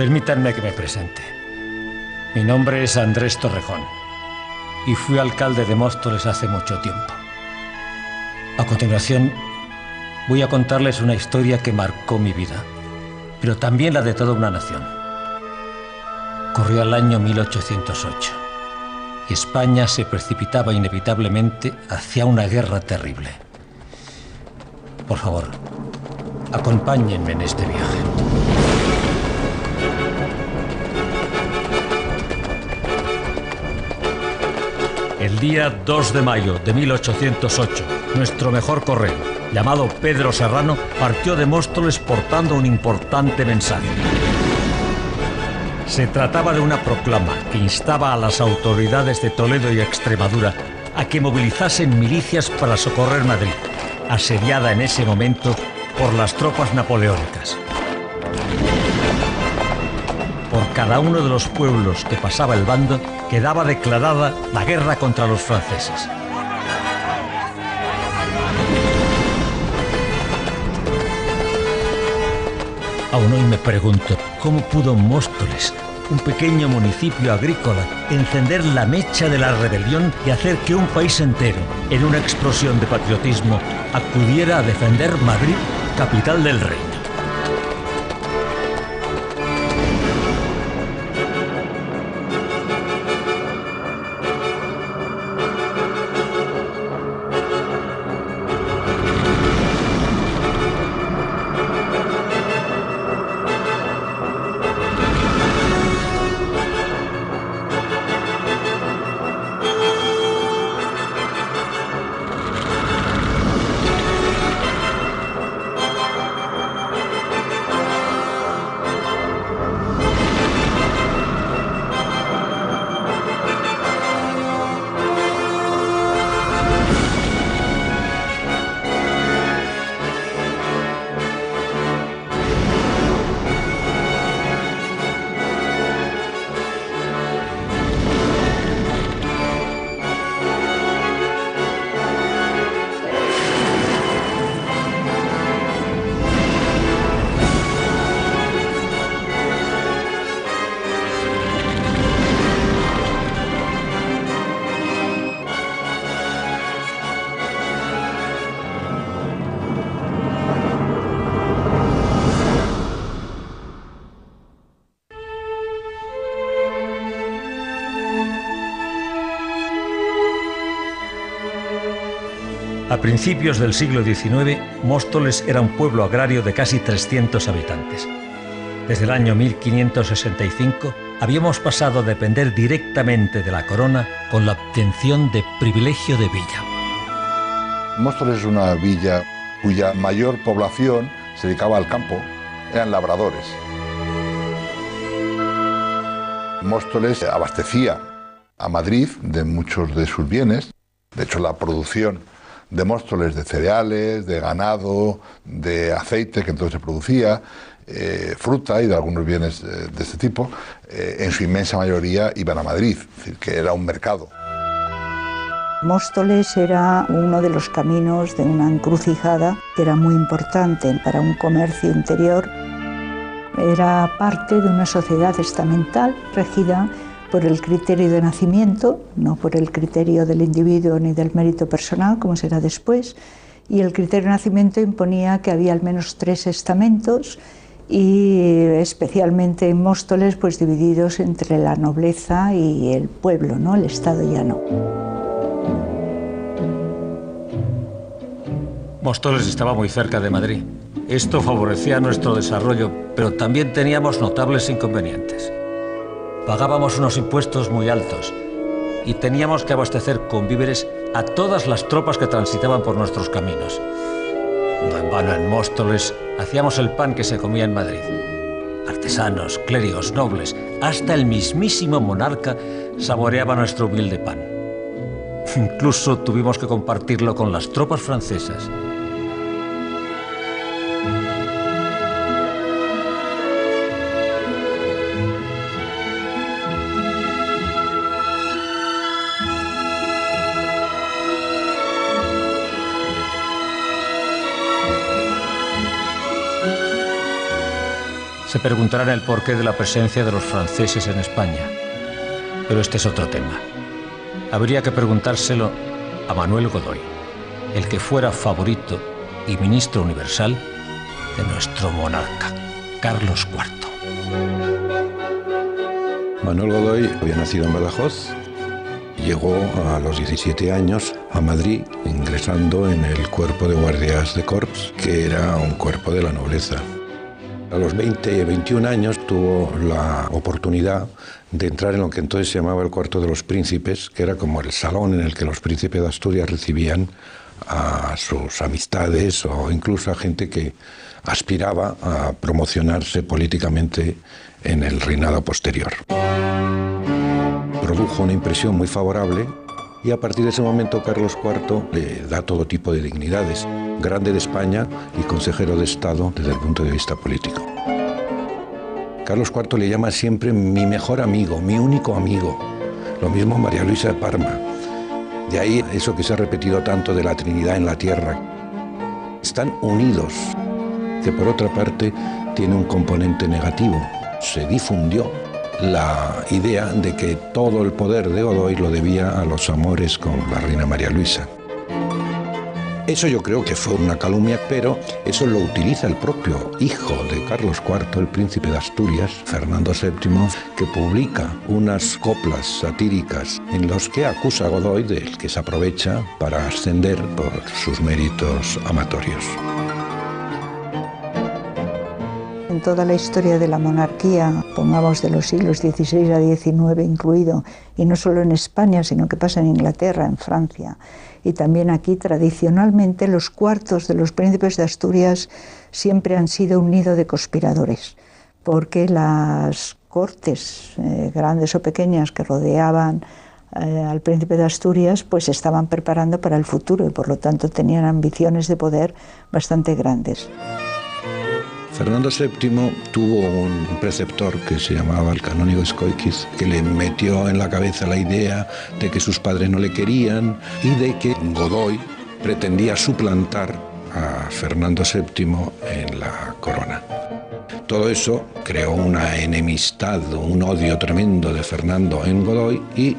Permítanme que me presente. Mi nombre es Andrés Torrejón y fui alcalde de Móstoles hace mucho tiempo. A continuación, voy a contarles una historia que marcó mi vida, pero también la de toda una nación. Corrió el año 1808 y España se precipitaba inevitablemente hacia una guerra terrible. Por favor, acompáñenme en este viaje. El día 2 de mayo de 1808, nuestro mejor correo, llamado Pedro Serrano, partió de Móstoles portando un importante mensaje. Se trataba de una proclama que instaba a las autoridades de Toledo y Extremadura a que movilizasen milicias para socorrer Madrid, asediada en ese momento por las tropas napoleónicas. Por cada uno de los pueblos que pasaba el bando quedaba declarada la guerra contra los franceses. Aún hoy me pregunto cómo pudo Móstoles, un pequeño municipio agrícola, encender la mecha de la rebelión y hacer que un país entero, en una explosión de patriotismo, acudiera a defender Madrid, capital del reino. A principios del siglo XIX, Móstoles era un pueblo agrario de casi 300 habitantes. Desde el año 1565 habíamos pasado a depender directamente de la corona con la obtención de privilegio de villa. Móstoles es una villa cuya mayor población se dedicaba al campo, eran labradores. Móstoles abastecía a Madrid de muchos de sus bienes. De hecho, la producción de Móstoles de cereales, de ganado, de aceite que entonces se producía, fruta y de algunos bienes de este tipo, en su inmensa mayoría iban a Madrid, es decir, que era un mercado. Móstoles era uno de los caminos de una encrucijada que era muy importante para un comercio interior. Era parte de una sociedad estamental regida por el criterio de nacimiento, no por el criterio del individuo ni del mérito personal, como será después, y el criterio de nacimiento imponía que había al menos 3 estamentos y especialmente en Móstoles pues divididos entre la nobleza y el pueblo, ¿no? El estado llano. Móstoles estaba muy cerca de Madrid. Esto favorecía nuestro desarrollo, pero también teníamos notables inconvenientes. Pagábamos unos impuestos muy altos y teníamos que abastecer con víveres a todas las tropas que transitaban por nuestros caminos. No en vano en Móstoles hacíamos el pan que se comía en Madrid. Artesanos, clérigos, nobles, hasta el mismísimo monarca saboreaba nuestro humilde pan. Incluso tuvimos que compartirlo con las tropas francesas. Se preguntarán el porqué de la presencia de los franceses en España. Pero este es otro tema. Habría que preguntárselo a Manuel Godoy, el que fuera favorito y ministro universal de nuestro monarca, Carlos IV. Manuel Godoy había nacido en Badajoz. Llegó a los 17 años a Madrid, ingresando en el cuerpo de guardias de corps, que era un cuerpo de la nobleza. A los 21 años tuvo la oportunidad de entrar en lo que entonces se llamaba el cuarto de los príncipes, que era como el salón en el que los príncipes de Asturias recibían a sus amistades o incluso a gente que aspiraba a promocionarse políticamente en el reinado posterior. Produjo una impresión muy favorable y a partir de ese momento Carlos IV le da todo tipo de dignidades, grande de España y consejero de Estado desde el punto de vista político. Carlos IV le llama siempre mi mejor amigo, mi único amigo. Lo mismo María Luisa de Parma. De ahí eso que se ha repetido tanto de la Trinidad en la tierra. Están unidos, que por otra parte tiene un componente negativo. Se difundió la idea de que todo el poder de Godoy lo debía a los amores con la reina María Luisa. Eso yo creo que fue una calumnia, pero eso lo utiliza el propio hijo de Carlos IV, el príncipe de Asturias, Fernando VII, que publica unas coplas satíricas en los que acusa a Godoy del que se aprovecha para ascender por sus méritos amatorios. En toda la historia de la monarquía, pongamos de los siglos XVI a XIX incluido, y no solo en España, sino que pasa en Inglaterra, en Francia, y también aquí tradicionalmente los cuartos de los príncipes de Asturias siempre han sido un nido de conspiradores, porque las cortes, grandes o pequeñas, que rodeaban al príncipe de Asturias, pues se estaban preparando para el futuro y por lo tanto tenían ambiciones de poder bastante grandes. Fernando VII tuvo un preceptor que se llamaba el canónigo Escóiquiz, que le metió en la cabeza la idea de que sus padres no le querían y de que Godoy pretendía suplantar a Fernando VII en la corona. Todo eso creó una enemistad, un odio tremendo de Fernando en Godoy y,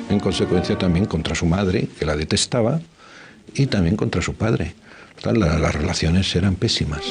en consecuencia, también contra su madre, que la detestaba, y también contra su padre. Las relaciones eran pésimas.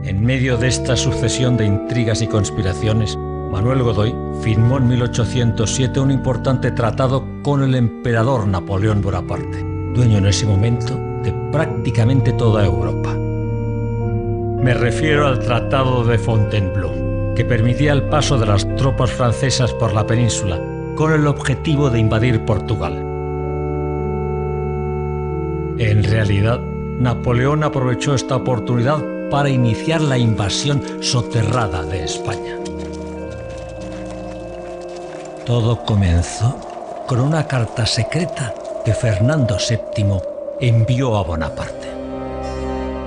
En medio de esta sucesión de intrigas y conspiraciones, Manuel Godoy firmó en 1807 un importante tratado con el emperador Napoleón Bonaparte, dueño en ese momento de prácticamente toda Europa. Me refiero al Tratado de Fontainebleau, que permitía el paso de las tropas francesas por la península con el objetivo de invadir Portugal. En realidad, Napoleón aprovechó esta oportunidad para iniciar la invasión soterrada de España. Todo comenzó con una carta secreta que Fernando VII envió a Bonaparte.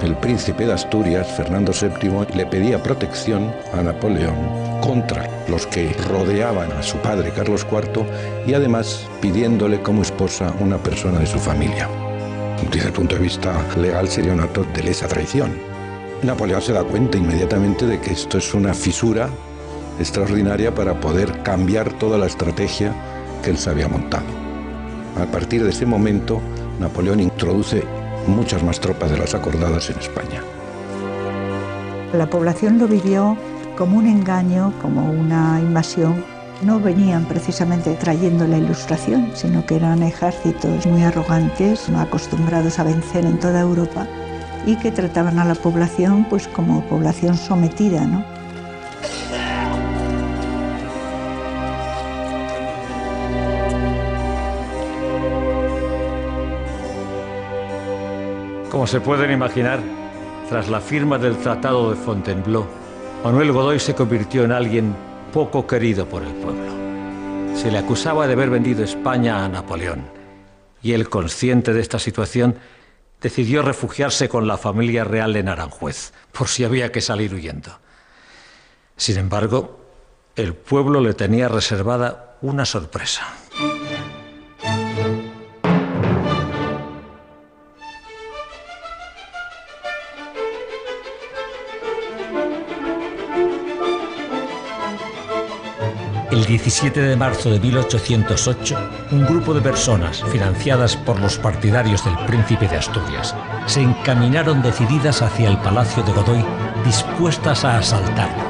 El príncipe de Asturias, Fernando VII, le pedía protección a Napoleón contra los que rodeaban a su padre Carlos IV y además pidiéndole como esposa una persona de su familia. Desde el punto de vista legal sería un acto de lesa traición. Napoleón se da cuenta inmediatamente de que esto es una fisura extraordinaria para poder cambiar toda la estrategia que él se había montado. A partir de ese momento, Napoleón introduce muchas más tropas de las acordadas en España. La población lo vivió como un engaño, como una invasión. No venían precisamente trayendo la Ilustración, sino que eran ejércitos muy arrogantes, no acostumbrados a vencer en toda Europa, y que trataban a la población pues como población sometida, ¿no? Como se pueden imaginar, tras la firma del Tratado de Fontainebleau, Manuel Godoy se convirtió en alguien poco querido por el pueblo. Se le acusaba de haber vendido España a Napoleón, y él, consciente de esta situación, decidió refugiarse con la familia real en Aranjuez, por si había que salir huyendo. Sin embargo, el pueblo le tenía reservada una sorpresa. El 17 de marzo de 1808, un grupo de personas, financiadas por los partidarios del príncipe de Asturias, se encaminaron decididas hacia el Palacio de Godoy, dispuestas a asaltarlo.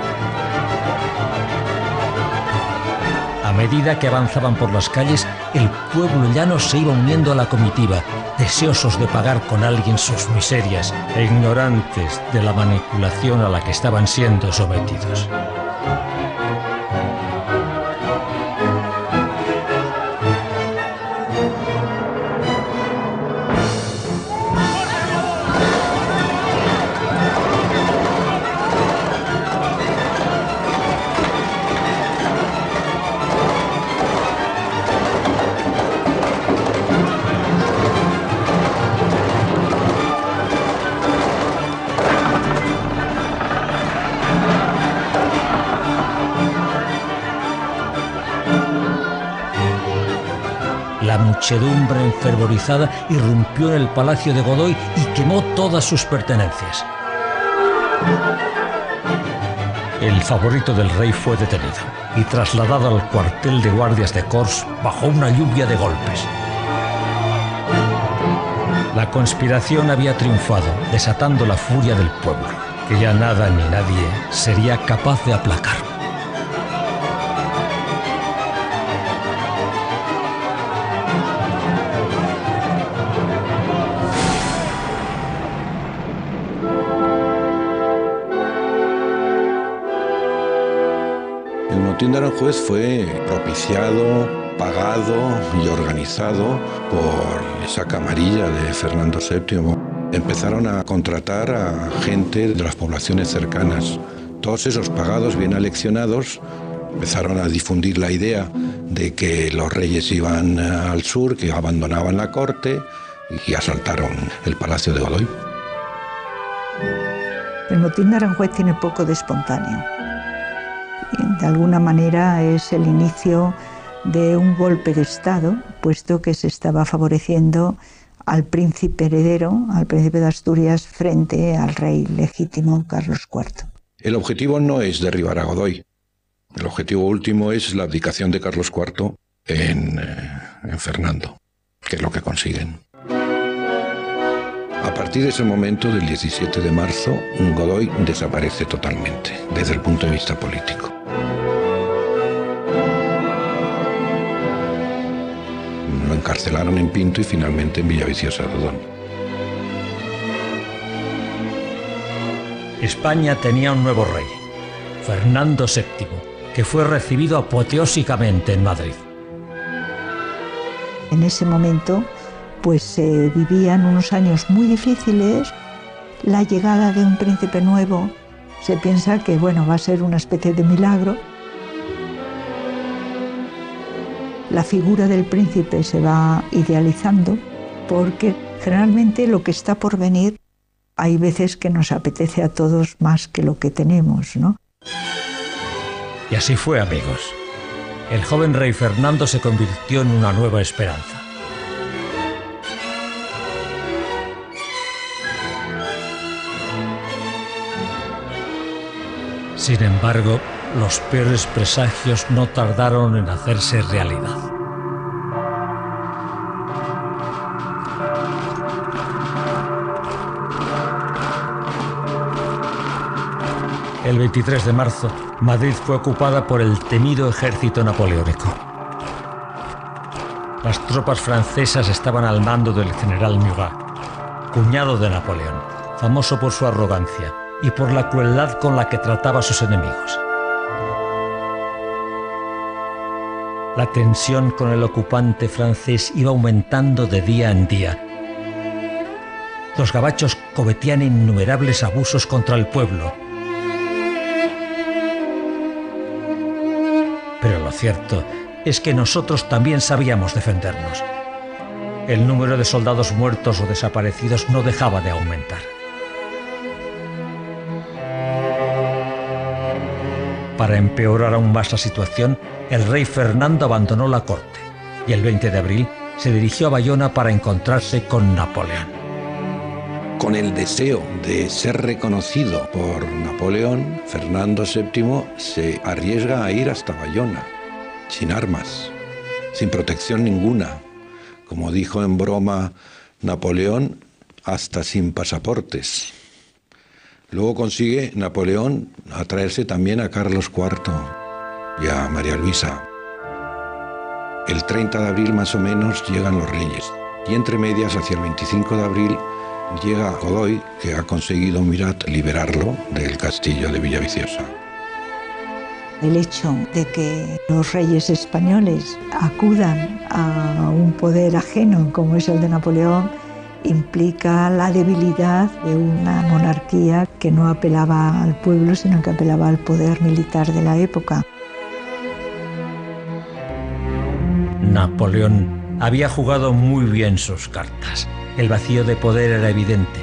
A medida que avanzaban por las calles, el pueblo llano se iba uniendo a la comitiva, deseosos de pagar con alguien sus miserias e ignorantes de la manipulación a la que estaban siendo sometidos. La muchedumbre enfervorizada irrumpió en el Palacio de Godoy y quemó todas sus pertenencias. El favorito del rey fue detenido y trasladado al cuartel de guardias de Corts bajo una lluvia de golpes. La conspiración había triunfado, desatando la furia del pueblo, que ya nada ni nadie sería capaz de aplacar. El motín de Aranjuez fue propiciado, pagado y organizado por esa camarilla de Fernando VII. Empezaron a contratar a gente de las poblaciones cercanas. Todos esos pagados, bien aleccionados, empezaron a difundir la idea de que los reyes iban al sur, que abandonaban la corte y asaltaron el Palacio de Godoy. El motín de Aranjuez tiene poco de espontáneo. De alguna manera es el inicio de un golpe de Estado, puesto que se estaba favoreciendo al príncipe heredero, al príncipe de Asturias, frente al rey legítimo Carlos IV. El objetivo no es derribar a Godoy. El objetivo último es la abdicación de Carlos IV en Fernando, que es lo que consiguen. A partir de ese momento, del 17 de marzo, Godoy desaparece totalmente, desde el punto de vista político. Lo encarcelaron en Pinto y finalmente en Villaviciosa de Odón. España tenía un nuevo rey, Fernando VII, que fue recibido apoteósicamente en Madrid. En ese momento, pues se vivían unos años muy difíciles. La llegada de un príncipe nuevo se piensa que, va a ser una especie de milagro. La figura del príncipe se va idealizando porque generalmente lo que está por venir hay veces que nos apetece a todos más que lo que tenemos, ¿no? Y así fue, amigos. El joven rey Fernando se convirtió en una nueva esperanza. Sin embargo, los peores presagios no tardaron en hacerse realidad. El 23 de marzo, Madrid fue ocupada por el temido ejército napoleónico. Las tropas francesas estaban al mando del general Murat, cuñado de Napoleón, famoso por su arrogancia y por la crueldad con la que trataba a sus enemigos. La tensión con el ocupante francés iba aumentando de día en día. Los gabachos cometían innumerables abusos contra el pueblo. Pero lo cierto es que nosotros también sabíamos defendernos. El número de soldados muertos o desaparecidos no dejaba de aumentar. Para empeorar aún más la situación, el rey Fernando abandonó la corte y el 20 de abril se dirigió a Bayona para encontrarse con Napoleón. Con el deseo de ser reconocido por Napoleón, Fernando VII se arriesga a ir hasta Bayona sin armas, sin protección ninguna. Como dijo en broma Napoleón, hasta sin pasaportes. Luego consigue Napoleón atraerse también a Carlos IV y a María Luisa. El 30 de abril más o menos llegan los reyes y entre medias, hacia el 25 de abril, llega Godoy, que ha conseguido Murat liberarlo del castillo de Villaviciosa. El hecho de que los reyes españoles acudan a un poder ajeno como es el de Napoleón implica la debilidad de una monarquía que no apelaba al pueblo, sino que apelaba al poder militar de la época. Napoleón había jugado muy bien sus cartas. El vacío de poder era evidente.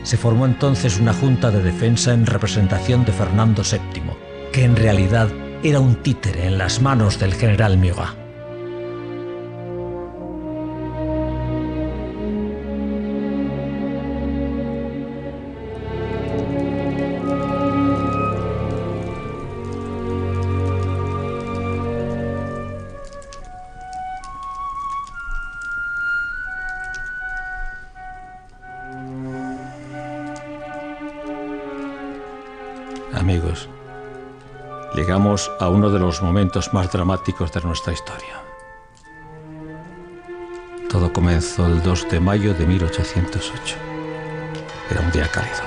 Se formó entonces una junta de defensa en representación de Fernando VII, que en realidad era un títere en las manos del general Murat. Amigos, llegamos a uno de los momentos más dramáticos de nuestra historia. Todo comenzó el 2 de mayo de 1808. Era un día cálido.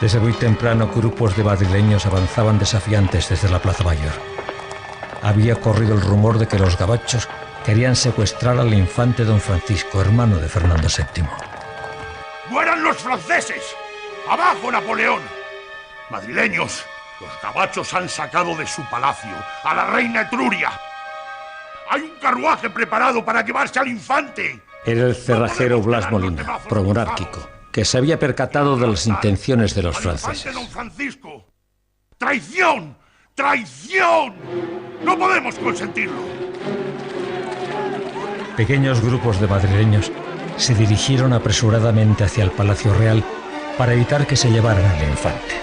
Desde muy temprano, grupos de madrileños avanzaban desafiantes desde la Plaza Mayor. Había corrido el rumor de que los gabachos querían secuestrar al infante don Francisco, hermano de Fernando VII. ¡Mueran los franceses! ¡Abajo, Napoleón! Madrileños, los gabachos han sacado de su palacio a la reina Etruria. ¡Hay un carruaje preparado para llevarse al infante! Era el cerrajero Blas Molina, promonárquico, que se había percatado de las intenciones de los franceses. Don Francisco. ¡Traición! ¡Traición! ¡No podemos consentirlo! Pequeños grupos de madrileños se dirigieron apresuradamente hacia el Palacio Real para evitar que se llevaran al infante.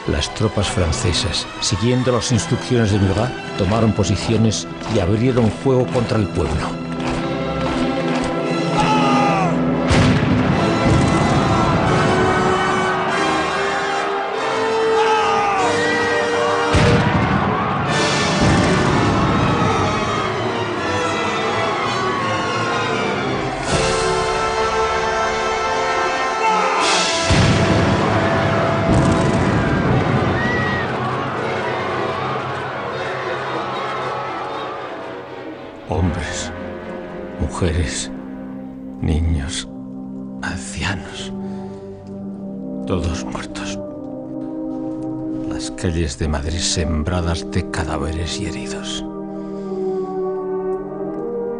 Las tropas francesas, siguiendo las instrucciones de Murat, tomaron posiciones y abrieron fuego contra el pueblo. Hombres, mujeres, niños, ancianos, todos muertos. Las calles de Madrid sembradas de cadáveres y heridos.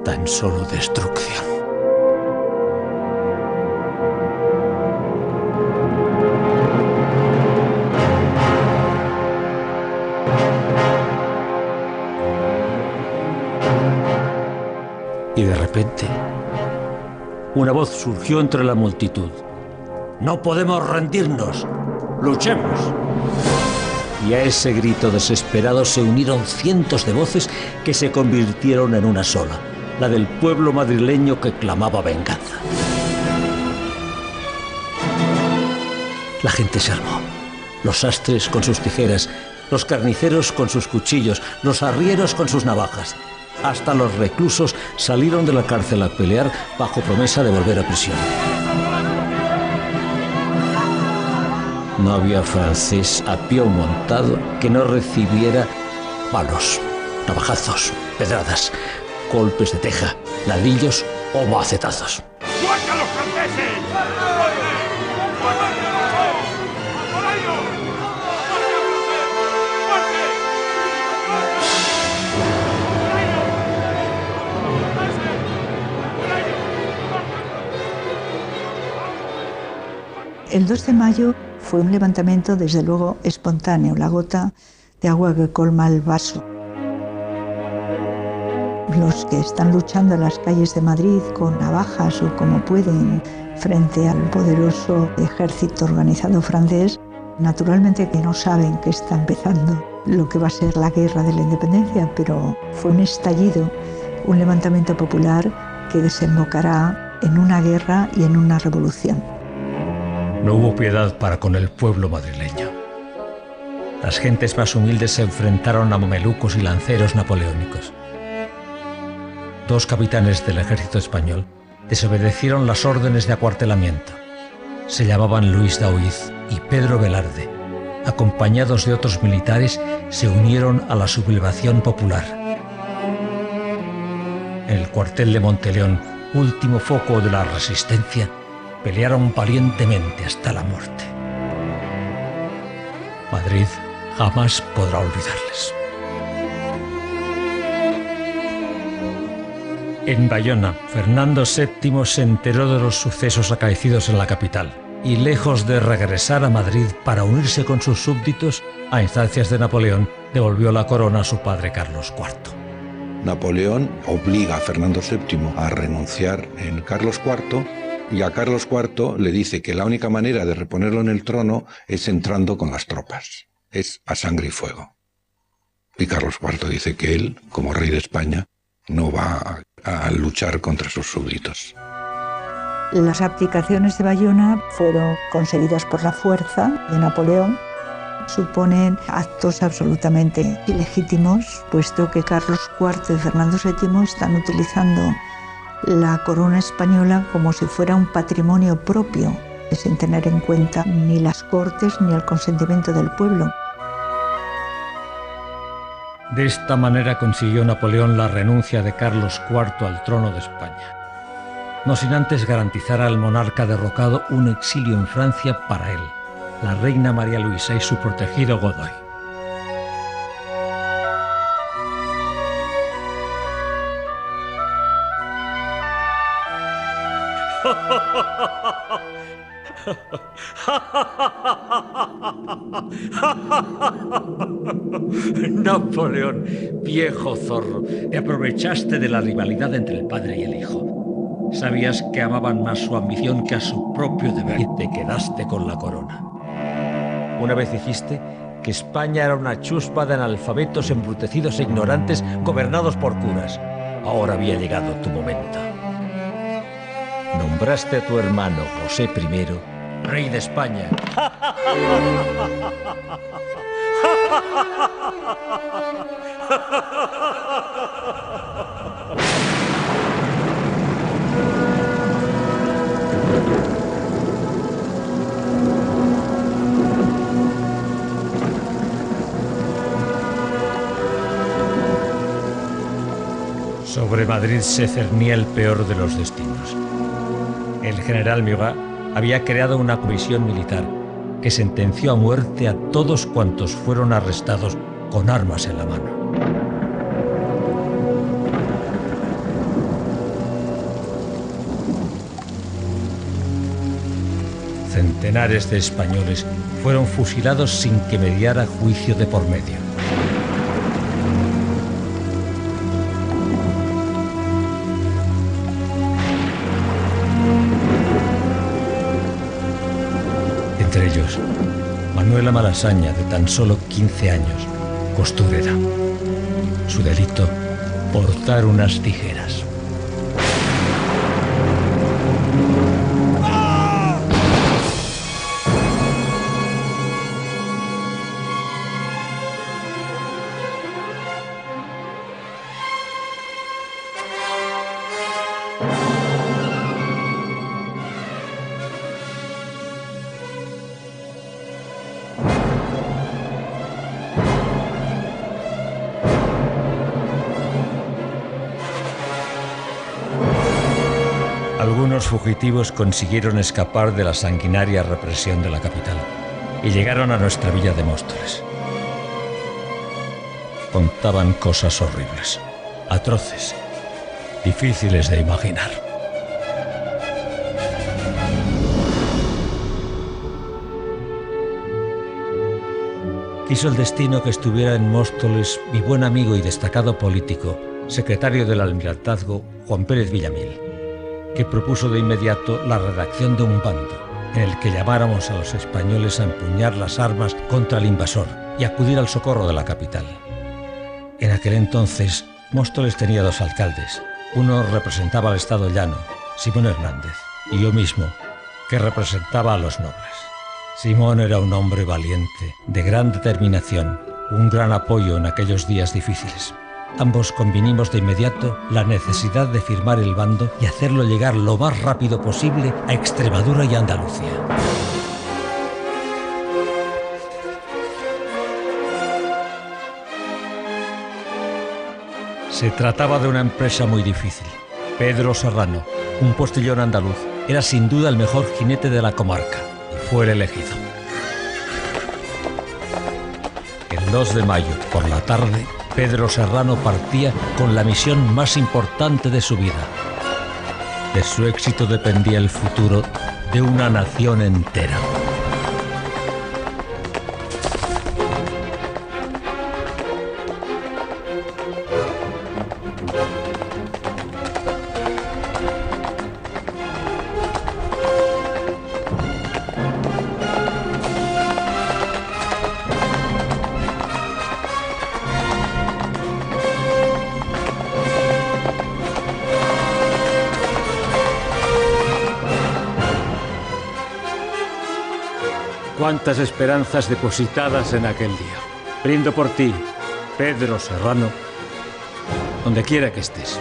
Tan solo destrucción. Y de repente, una voz surgió entre la multitud. ¡No podemos rendirnos! ¡Luchemos! Y a ese grito desesperado se unieron cientos de voces que se convirtieron en una sola, la del pueblo madrileño que clamaba venganza. La gente se armó. Los sastres con sus tijeras, los carniceros con sus cuchillos, los arrieros con sus navajas. Hasta los reclusos salieron de la cárcel a pelear bajo promesa de volver a prisión. No había francés a pie o montado que no recibiera palos, navajazos, pedradas, golpes de teja, ladrillos o macetazos. ¡Muerta a los franceses! El 2 de mayo fue un levantamiento, desde luego, espontáneo, la gota de agua que colma el vaso. Los que están luchando en las calles de Madrid con navajas o como pueden frente al poderoso ejército organizado francés, naturalmente que no saben que está empezando lo que va a ser la guerra de la independencia, pero fue un estallido, un levantamiento popular que desembocará en una guerra y en una revolución. No hubo piedad para con el pueblo madrileño. Las gentes más humildes se enfrentaron a mamelucos y lanceros napoleónicos. 2 capitanes del ejército español desobedecieron las órdenes de acuartelamiento. Se llamaban Luis Daoiz y Pedro Velarde. Acompañados de otros militares, se unieron a la sublevación popular. En el cuartel de Monteleón, último foco de la resistencia, pelearon valientemente hasta la muerte. Madrid jamás podrá olvidarles. En Bayona, Fernando VII se enteró de los sucesos acaecidos en la capital y, lejos de regresar a Madrid para unirse con sus súbditos, a instancias de Napoleón, devolvió la corona a su padre Carlos IV. Napoleón obliga a Fernando VII a renunciar en Carlos IV y a Carlos IV le dice que la única manera de reponerlo en el trono es entrando con las tropas, es a sangre y fuego. Y Carlos IV dice que él, como rey de España, no va a luchar contra sus súbditos. Las abdicaciones de Bayona fueron conseguidas por la fuerza de Napoleón. Suponen actos absolutamente ilegítimos, puesto que Carlos IV y Fernando VII están utilizando la corona española como si fuera un patrimonio propio, sin tener en cuenta ni las Cortes ni el consentimiento del pueblo. De esta manera consiguió Napoleón la renuncia de Carlos IV al trono de España, no sin antes garantizar al monarca derrocado un exilio en Francia para él, la reina María Luisa y su protegido Godoy. Napoleón, viejo zorro, te aprovechaste de la rivalidad entre el padre y el hijo. Sabías que amaban más su ambición que a su propio deber y te quedaste con la corona. Una vez dijiste que España era una chuspa de analfabetos embrutecidos e ignorantes gobernados por curas. Ahora había llegado tu momento. Nombraste a tu hermano José I rey de España. Sobre Madrid se cernía el peor de los destinos. El general Murat había creado una comisión militar que sentenció a muerte a todos cuantos fueron arrestados con armas en la mano. Centenares de españoles fueron fusilados sin que mediara juicio de por medio. Entre ellos, Manuela Malasaña, de tan solo 15 años, costurera. Su delito, portar unas tijeras. Algunos fugitivos consiguieron escapar de la sanguinaria represión de la capital y llegaron a nuestra villa de Móstoles. Contaban cosas horribles, atroces, difíciles de imaginar. Quiso el destino que estuviera en Móstoles mi buen amigo y destacado político, secretario del Almirantazgo, Juan Pérez Villamil, que propuso de inmediato la redacción de un bando en el que llamáramos a los españoles a empuñar las armas contra el invasor y acudir al socorro de la capital. En aquel entonces, Móstoles tenía 2 alcaldes. Uno representaba al Estado llano, Simón Hernández, y yo mismo, que representaba a los nobles. Simón era un hombre valiente, de gran determinación, un gran apoyo en aquellos días difíciles. Ambos convinimos de inmediato la necesidad de firmar el bando y hacerlo llegar lo más rápido posible a Extremadura y Andalucía. Se trataba de una empresa muy difícil. Pedro Serrano, un postillón andaluz, era sin duda el mejor jinete de la comarca y fue el elegido. El 2 de mayo, por la tarde, Pedro Serrano partía con la misión más importante de su vida. De su éxito dependía el futuro de una nación entera. Cuántas esperanzas depositadas en aquel día. Brindo por ti, Pedro Serrano, donde quiera que estés.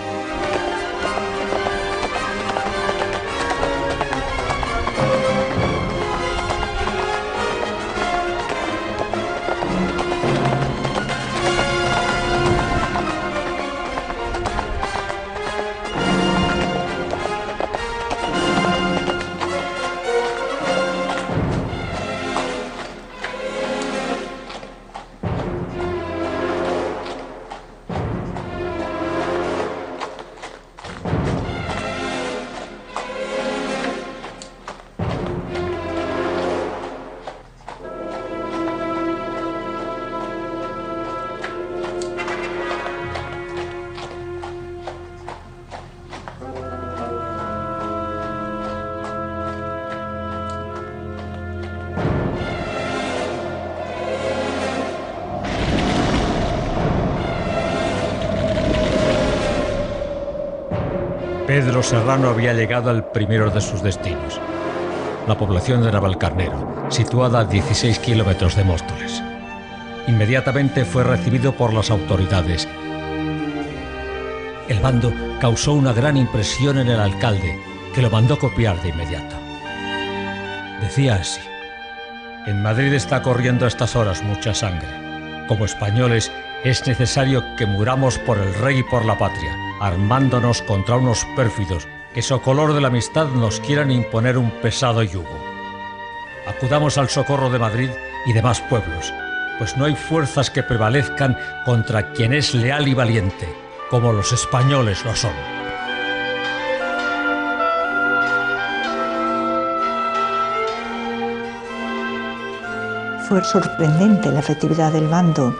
Pedro Serrano había llegado al primero de sus destinos, la población de Navalcarnero, situada a 16 kilómetros de Móstoles. Inmediatamente fue recibido por las autoridades. El bando causó una gran impresión en el alcalde, que lo mandó copiar de inmediato. Decía así: en Madrid está corriendo a estas horas mucha sangre. Como españoles es necesario que muramos por el rey y por la patria, armándonos contra unos pérfidos que, socolor de la amistad, nos quieran imponer un pesado yugo. Acudamos al socorro de Madrid y demás pueblos, pues no hay fuerzas que prevalezcan contra quien es leal y valiente, como los españoles lo son. Fue sorprendente la efectividad del bando,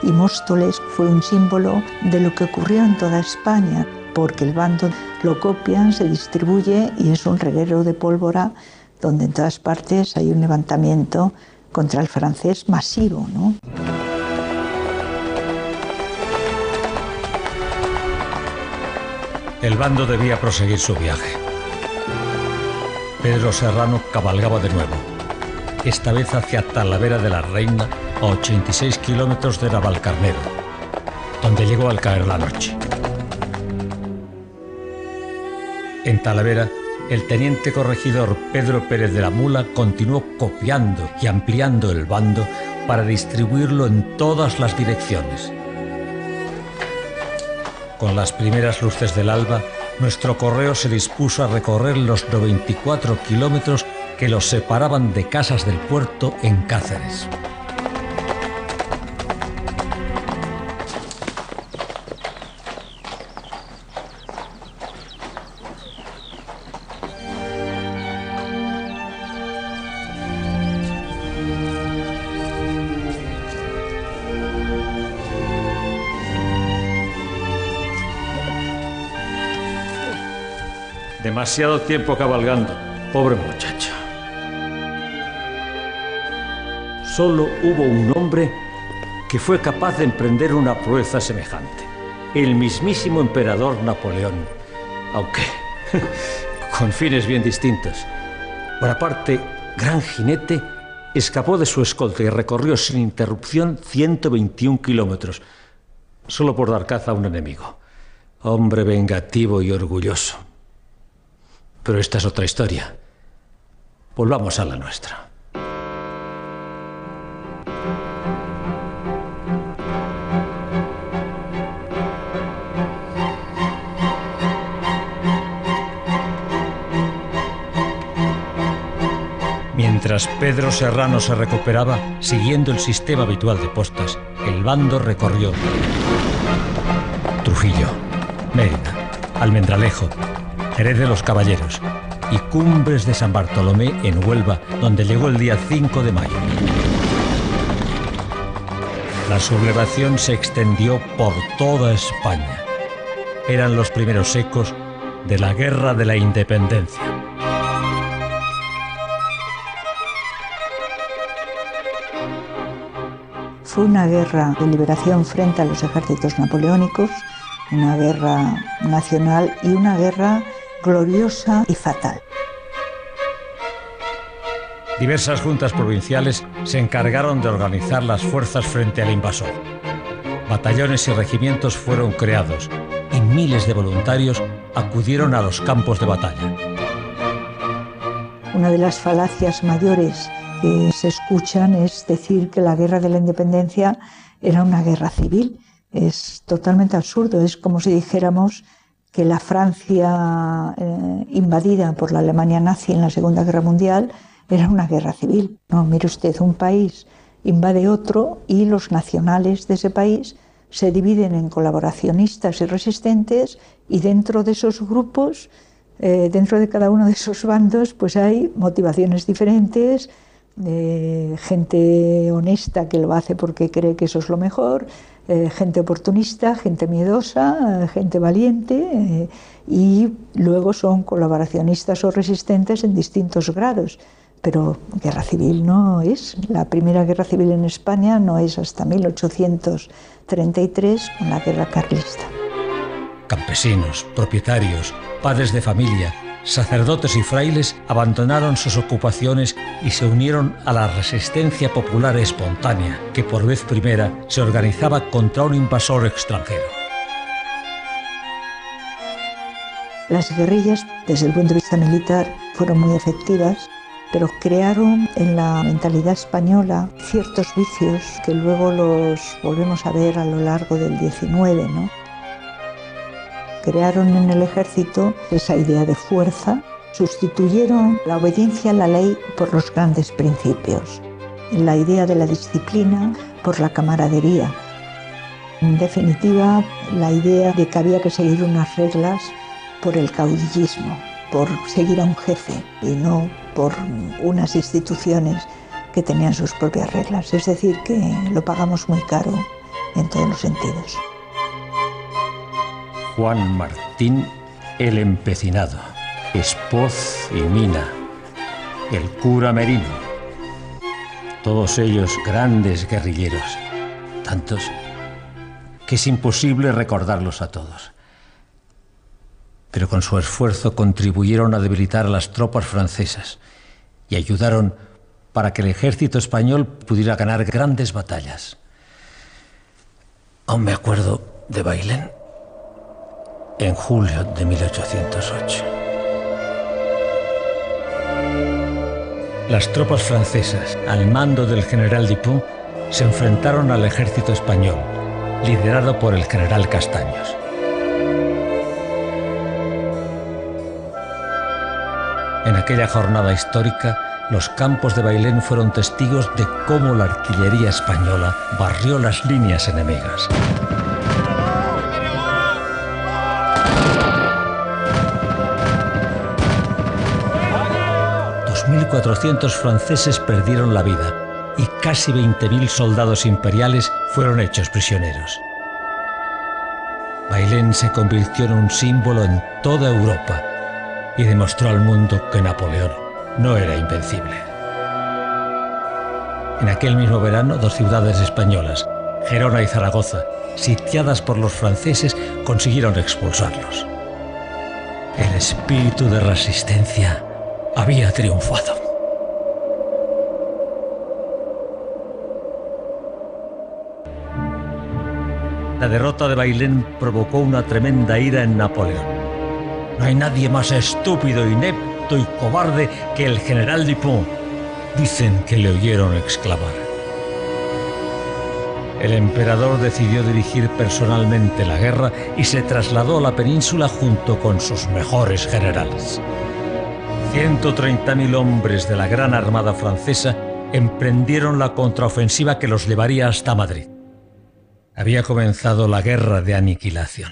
y Móstoles fue un símbolo de lo que ocurrió en toda España, porque el bando lo copian, se distribuye y es un reguero de pólvora donde en todas partes hay un levantamiento contra el francés masivo, ¿no? El bando debía proseguir su viaje. Pedro Serrano cabalgaba de nuevo, esta vez hacia Talavera de la Reina, a 86 kilómetros de Navalcarnero, donde llegó al caer la noche. En Talavera, el teniente corregidor Pedro Pérez de la Mula continuó copiando y ampliando el bando para distribuirlo en todas las direcciones. Con las primeras luces del alba, nuestro correo se dispuso a recorrer los 94 kilómetros que los separaban de Casas del Puerto en Cáceres. Demasiado tiempo cabalgando. Pobre muchacho. Solo hubo un hombre que fue capaz de emprender una proeza semejante. El mismísimo emperador Napoleón. Aunque con fines bien distintos. Bonaparte, gran jinete, escapó de su escolta y recorrió sin interrupción 121 kilómetros, solo por dar caza a un enemigo. Hombre vengativo y orgulloso. Pero esta es otra historia. Volvamos a la nuestra. Mientras Pedro Serrano se recuperaba, siguiendo el sistema habitual de postas, el bando recorrió Trujillo, Mérida, Almendralejo, Jerez de los Caballeros y Cumbres de San Bartolomé en Huelva, donde llegó el día 5 de mayo. La sublevación se extendió por toda España. Eran los primeros ecos de la Guerra de la Independencia. Fue una guerra de liberación frente a los ejércitos napoleónicos, una guerra nacional y una guerra gloriosa y fatal. Diversas juntas provinciales se encargaron de organizar las fuerzas frente al invasor. Batallones y regimientos fueron creados y miles de voluntarios acudieron a los campos de batalla. Una de las falacias mayores que se escuchan es decir que la guerra de la independencia era una guerra civil. Es totalmente absurdo. Es como si dijéramos que la Francia invadida por la Alemania nazi en la Segunda Guerra Mundial era una guerra civil. No, mire usted, un país invade otro y los nacionales de ese país se dividen en colaboracionistas y resistentes, y dentro de esos grupos, dentro de cada uno de esos bandos, pues hay motivaciones diferentes, gente honesta que lo hace porque cree que eso es lo mejor, gente oportunista, gente miedosa, gente valiente, y luego son colaboracionistas o resistentes en distintos grados. Pero guerra civil no es. La primera guerra civil en España no es hasta 1833 con la guerra carlista. Campesinos, propietarios, padres de familia, sacerdotes y frailes abandonaron sus ocupaciones y se unieron a la resistencia popular espontánea que por vez primera se organizaba contra un invasor extranjero. Las guerrillas, desde el punto de vista militar, fueron muy efectivas, pero crearon en la mentalidad española ciertos vicios que luego los volvemos a ver a lo largo del XIX, ¿no? Crearon en el ejército esa idea de fuerza, sustituyeron la obediencia a la ley por los grandes principios, la idea de la disciplina por la camaradería. En definitiva, la idea de que había que seguir unas reglas por el caudillismo, por seguir a un jefe y no por unas instituciones que tenían sus propias reglas. Es decir, que lo pagamos muy caro en todos los sentidos. Juan Martín el Empecinado, Espoz y Mina, el cura Merino, todos ellos grandes guerrilleros, tantos que es imposible recordarlos a todos. Pero con su esfuerzo contribuyeron a debilitar a las tropas francesas y ayudaron para que el ejército español pudiera ganar grandes batallas. Aún me acuerdo de Bailén en julio de 1808. Las tropas francesas, al mando del general Dupont, se enfrentaron al ejército español, liderado por el general Castaños. En aquella jornada histórica, los campos de Bailén fueron testigos de cómo la artillería española barrió las líneas enemigas. 2.400 franceses perdieron la vida y casi 20.000 soldados imperiales fueron hechos prisioneros. Bailén se convirtió en un símbolo en toda Europa y demostró al mundo que Napoleón no era invencible. En aquel mismo verano, 2 ciudades españolas, Gerona y Zaragoza, sitiadas por los franceses, consiguieron expulsarlos. El espíritu de resistencia había triunfado. La derrota de Bailén provocó una tremenda ira en Napoleón. No hay nadie más estúpido, inepto y cobarde que el general Dupont, dicen que le oyeron exclamar. El emperador decidió dirigir personalmente la guerra y se trasladó a la península junto con sus mejores generales. 130.000 hombres de la gran armada francesa emprendieron la contraofensiva que los llevaría hasta Madrid. Había comenzado la guerra de aniquilación.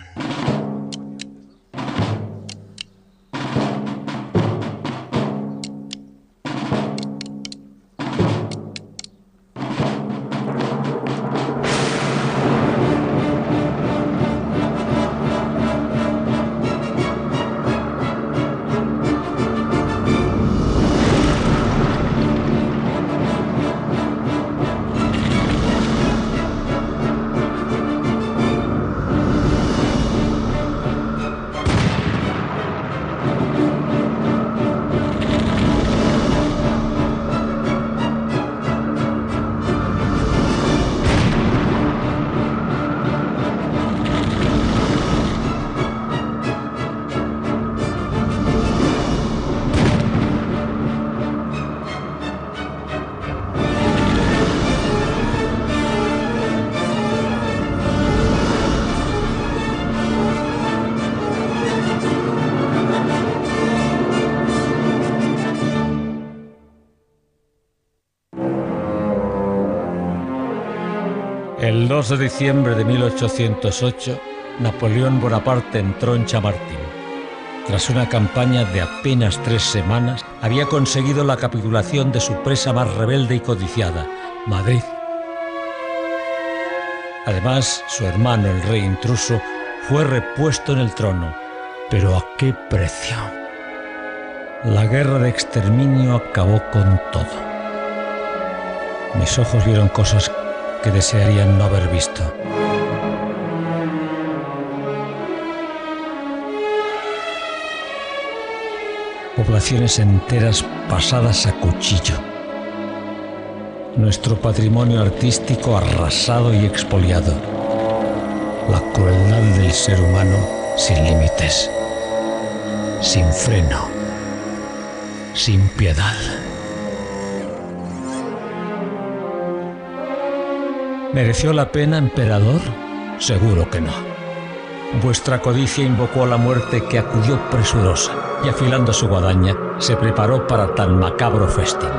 El 2 de diciembre de 1808, Napoleón Bonaparte entró en Chamartín. Tras una campaña de apenas 3 semanas, había conseguido la capitulación de su presa más rebelde y codiciada, Madrid. Además, su hermano, el rey intruso, fue repuesto en el trono. ¿Pero a qué precio? La guerra de exterminio acabó con todo. Mis ojos vieron cosas que desearían no haber visto. Poblaciones enteras pasadas a cuchillo. Nuestro patrimonio artístico arrasado y expoliado. La crueldad del ser humano sin límites, sin freno, sin piedad. ¿Mereció la pena, emperador? Seguro que no. Vuestra codicia invocó a la muerte, que acudió presurosa y, afilando su guadaña, se preparó para tan macabro festín.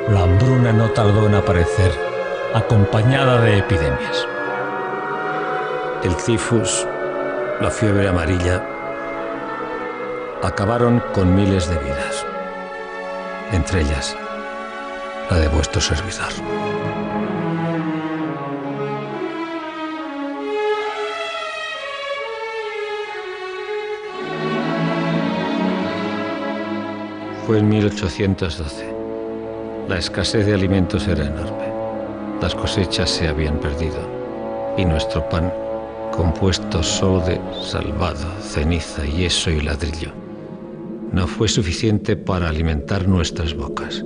La hambruna no tardó en aparecer, acompañada de epidemias. El tifus, la fiebre amarilla, acabaron con miles de vidas, entre ellas la de vuestro servidor. Fue en 1812. La escasez de alimentos era enorme. Las cosechas se habían perdido y nuestro pan, compuesto solo de salvado, ceniza, yeso y ladrillo, no fue suficiente para alimentar nuestras bocas.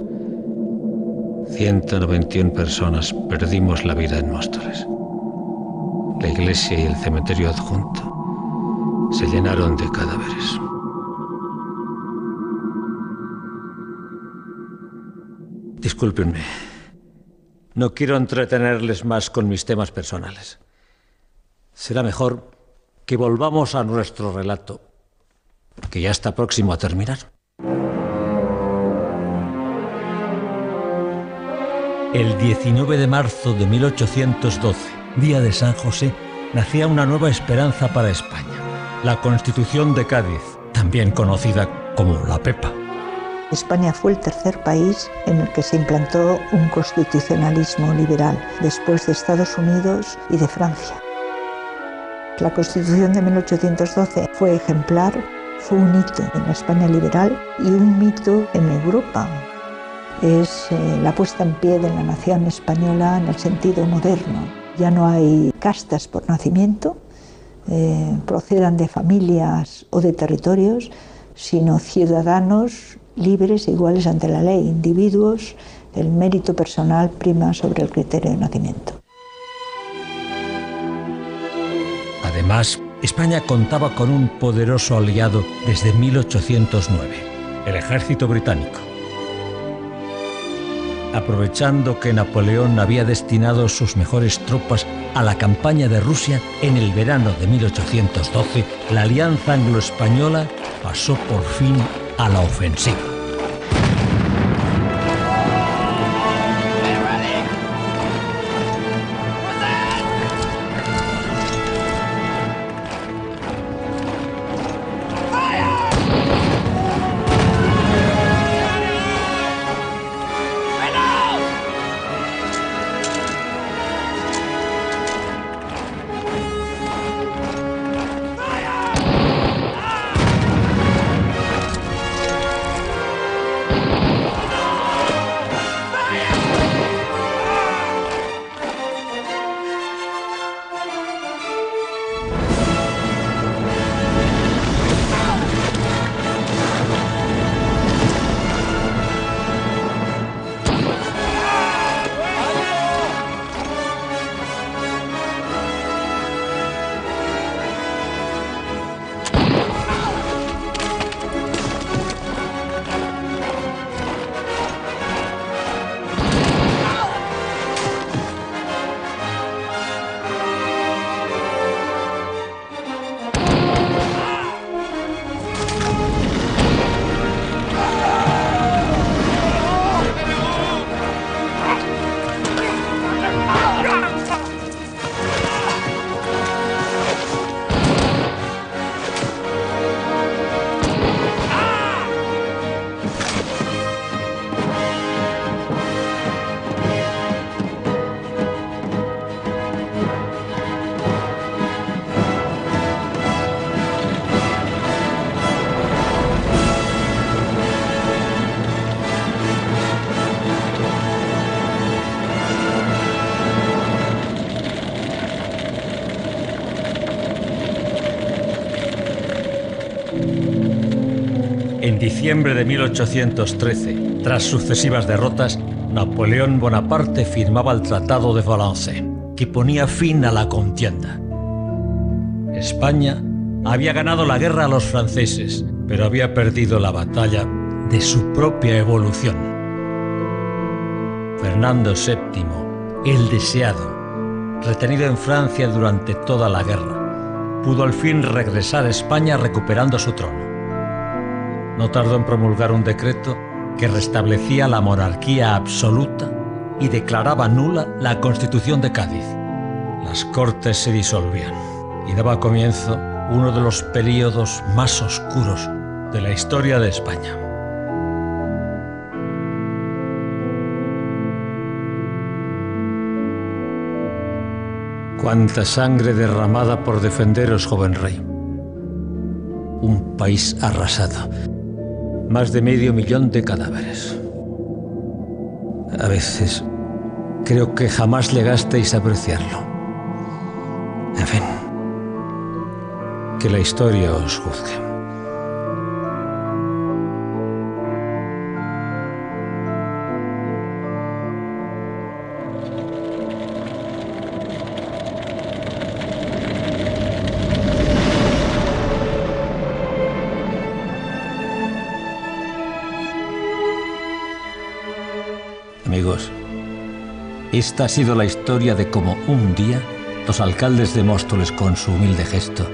191 personas perdimos la vida en Móstoles. La iglesia y el cementerio adjunto se llenaron de cadáveres. Discúlpenme. No quiero entretenerles más con mis temas personales. Será mejor que volvamos a nuestro relato, que ya está próximo a terminar. El 19 de marzo de 1812, día de San José, nacía una nueva esperanza para España, la Constitución de Cádiz, también conocida como la Pepa. España fue el tercer país en el que se implantó un constitucionalismo liberal, después de Estados Unidos y de Francia. La Constitución de 1812 fue ejemplar Fue un hito en la España liberal y un mito en Europa. Es la puesta en pie de la nación española en el sentido moderno. Ya no hay castas por nacimiento, procedan de familias o de territorios, sino ciudadanos libres e iguales ante la ley, individuos. El mérito personal prima sobre el criterio de nacimiento. Además, España contaba con un poderoso aliado desde 1809, el ejército británico. Aprovechando que Napoleón había destinado sus mejores tropas a la campaña de Rusia en el verano de 1812, la alianza anglo-española pasó por fin a la ofensiva. En diciembre de 1813, tras sucesivas derrotas, Napoleón Bonaparte firmaba el Tratado de Valence, que ponía fin a la contienda. España había ganado la guerra a los franceses, pero había perdido la batalla de su propia evolución. Fernando VII, el deseado, retenido en Francia durante toda la guerra, pudo al fin regresar a España recuperando su trono. No tardó en promulgar un decreto que restablecía la monarquía absoluta y declaraba nula la Constitución de Cádiz. Las Cortes se disolvían y daba comienzo uno de los períodos más oscuros de la historia de España. Cuánta sangre derramada por defenderos, joven rey. Un país arrasado. Más de 500.000 de cadáveres. A veces creo que jamás llegasteis a apreciarlo. En fin, que la historia os juzgue. Amigos, esta ha sido la historia de cómo un día los alcaldes de Móstoles, con su humilde gesto,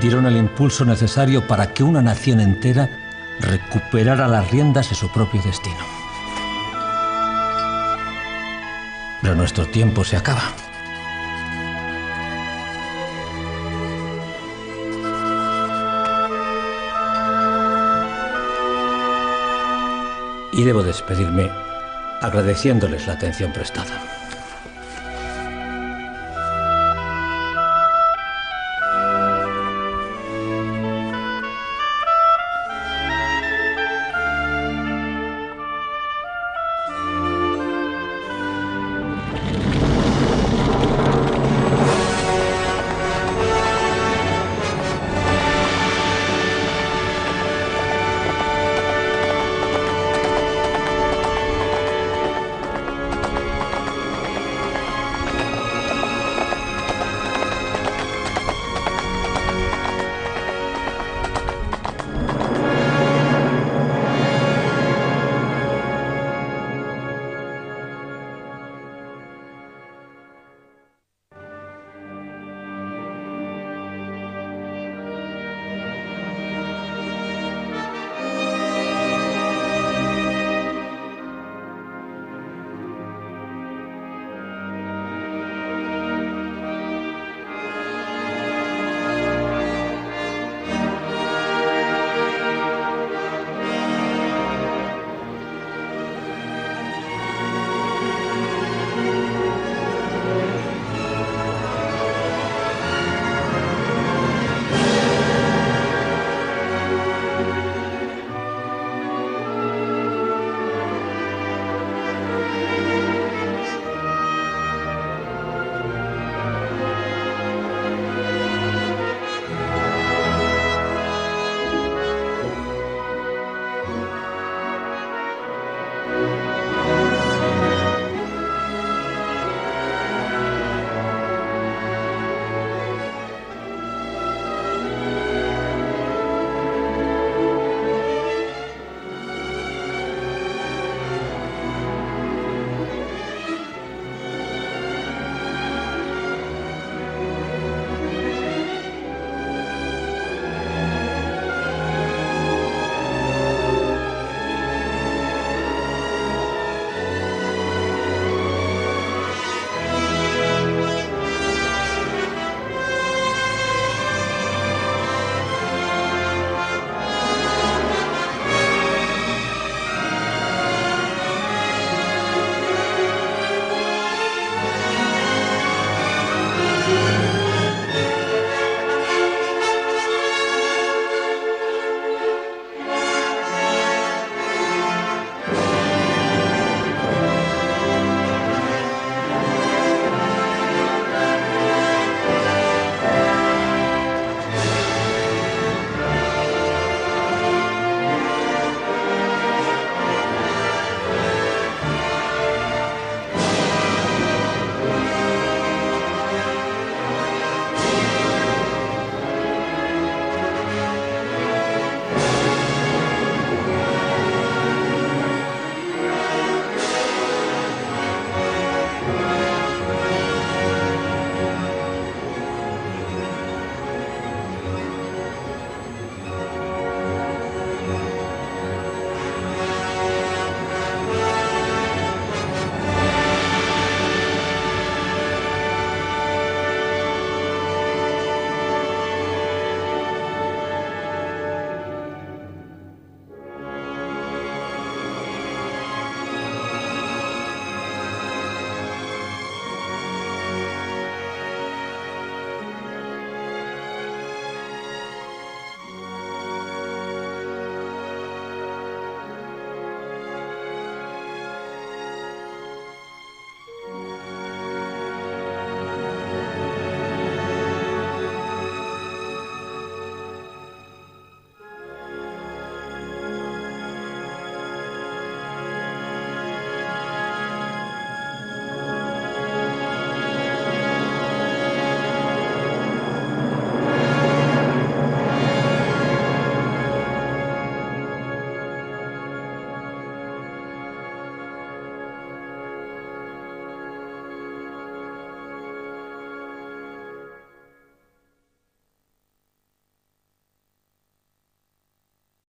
dieron el impulso necesario para que una nación entera recuperara las riendas de su propio destino. Pero nuestro tiempo se acaba. Y debo despedirme agradeciéndoles la atención prestada.